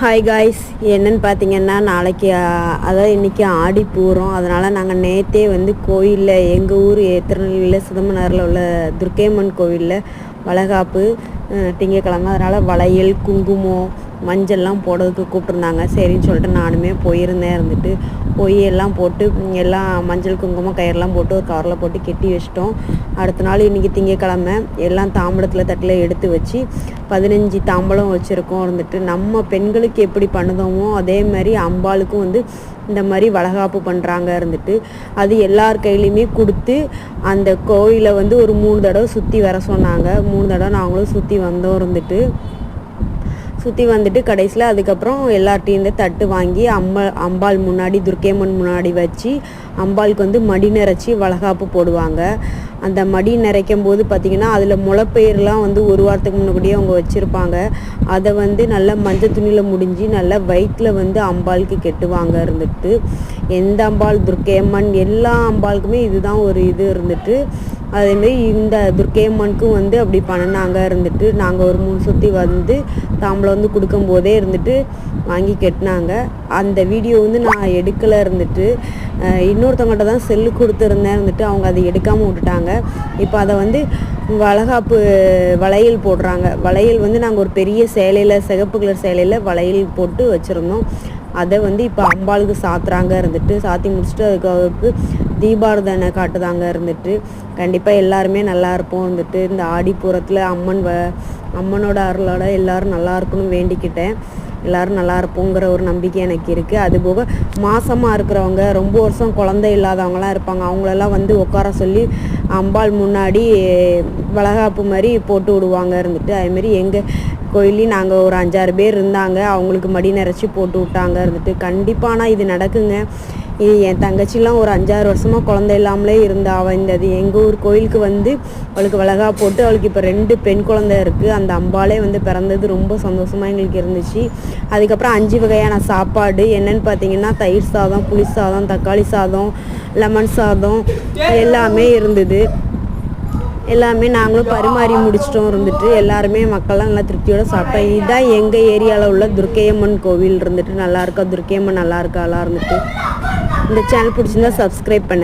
Hi guys, என்னன்னு பார்த்தீங்கன்னா நாளைக்கு அதாவது இன்றைக்கி ஆடி பூரம். அதனால் நாங்கள் நேற்றே வந்து கோயிலில் எங்கள் ஊர் திருநெல்வேலியில் சிதம்பரநகரில் உள்ள துர்க்கையம்மன் கோவிலில் வளைகாப்பு திங்கக்கிழமை. அதனால் வளையல், குங்குமம், மஞ்சள்லாம் போடுறதுக்கு கூப்பிட்ருந்தாங்க. சரின்னு சொல்லிட்டு நானுமே போயிருந்தேன். போய் எல்லாம் போட்டு எல்லாம் மஞ்சள், குங்குமம், கயிறெல்லாம் போட்டு ஒரு கவரில் போட்டு கெட்டி வச்சிட்டோம். அடுத்த நாள் இன்றைக்கி திங்கக்கிழமை எல்லாம் தாம்பளத்தில் தட்டில் எடுத்து வச்சு 15 தாம்பலம் வச்சுருக்கோம். நம்ம பெண்களுக்கு எப்படி பண்ணுதோமோ அதே மாதிரி அம்பாளுக்கும் வந்து இந்த மாதிரி வளைகாப்பு பண்ணுறாங்க. அது எல்லார் கையிலையுமே கொடுத்து அந்த கோயிலை வந்து ஒரு 3 தடவை சுற்றி வர சொன்னாங்க. 3 தடவை நாங்களும் சுற்றி வந்தோம். சுற்றி வந்துட்டு கடைசியில் அதுக்கப்புறம் எல்லார்ட்டையும் தட்டு வாங்கி அம்பாள் முன்னாடி, துர்க்கையம்மன் முன்னாடி வச்சு அம்பாளுக்கு வந்து மடி நிறைச்சி வளைகாப்பு போடுவாங்க. அந்த மடி நிறைக்கும் போது பார்த்திங்கன்னா அதில் முளைப்பயிரெலாம் வந்து ஒரு வாரத்துக்கு முன்னாடியே அவங்க வச்சுருப்பாங்க. அதை வந்து நல்லா மஞ்சள் துணியில் முடிஞ்சு நல்லா வயிற்றில் வந்து அம்பாளுக்கு கெட்டுவாங்க. எந்த அம்பாள், துர்க்கையம்மன், எல்லா அம்பாளுக்குமே இதுதான் ஒரு இது. அதேமாரி இந்த துர்க்கையம்மனுக்கும் வந்து அப்படி பண்ணினாங்க. நாங்கள் ஒரு 3 சுற்றி வந்து தாம்பளம் வந்து கொடுக்கும்போதே வாங்கி கெட்டினாங்க. அந்த வீடியோ வந்து நான் எடுக்கலை. இன்னொருத்தவங்கள்ட்ட தான் செல்லு கொடுத்துருந்தேன். அவங்க அதை எடுக்காமல் விட்டுட்டாங்க. இப்போ அதை வந்து வளைகாப்பு வளையல் போடுறாங்க. வளையல் வந்து நாங்கள் ஒரு பெரிய சேலையில், சிகப்பு கலர் சேலையில் வளையல் போட்டு வச்சுருந்தோம். அதை வந்து இப்போ அம்பாளுக்கு சாத்துறாங்க. சாத்தி முடிச்சுட்டு அதுக்கு தீபாரதனை காட்டுதாங்க. கண்டிப்பாக எல்லாருமே நல்லா இருப்போம். இந்த ஆடிப்பூரத்தில் அம்மனோட அருளோட எல்லோரும் நல்லா இருக்கணும்னு வேண்டிக்கிட்டேன். எல்லோரும் நல்லா இருப்போங்கிற ஒரு நம்பிக்கை எனக்கு இருக்குது. அதுபோக மாசமாக இருக்கிறவங்க, ரொம்ப வருஷம் குழந்தை இல்லாதவங்களாம் இருப்பாங்க. அவங்களெல்லாம் வந்து உட்கார சொல்லி அம்பாள் முன்னாடி வளைகாப்பு மாதிரி போட்டு விடுவாங்க. அதுமாரி எங்கள் கோயிலையும் நாங்கள் ஒரு 5-6 பேர் இருந்தாங்க. அவங்களுக்கு மடி நிறைச்சி போட்டு விட்டாங்க. கண்டிப்பாக ஆனால் இது நடக்குங்க. இது என் தங்கச்சிலாம் ஒரு 5-6 வருஷமாக குழந்தை இல்லாமலே இருந்தா. அவள் எங்கள் ஊர் கோயிலுக்கு வந்து அவளுக்கு வளைகாப்பு போட்டு அவளுக்கு இப்போ 2 பெண் குழந்தை இருக்குது. அந்த அம்பாலே வந்து பிறந்தது ரொம்ப சந்தோஷமாக எங்களுக்கு இருந்துச்சு. அதுக்கப்புறம் 5 வகையான சாப்பாடு என்னென்னு பார்த்தீங்கன்னா தயிர் சாதம், புளி சாதம், தக்காளி சாதம், லெமன் சாதம் எல்லாமே இருந்தது. எல்லாமே நாங்களும் பரிமாறி முடிச்சிட்டோம். எல்லாருமே மக்கள்லாம் நல்லா திருப்தியோடு சாப்பிட்டோம். இதுதான் எங்கள் ஏரியாவில் உள்ள துர்க்கையம்மன் கோவில். நல்லா இருக்கா துர்க்கையம்மன், நல்லா இருக்காலாம். இந்த சேனல் பிடிச்சிருந்தா சப்ஸ்கிரைப் பண்ணுங்கள்.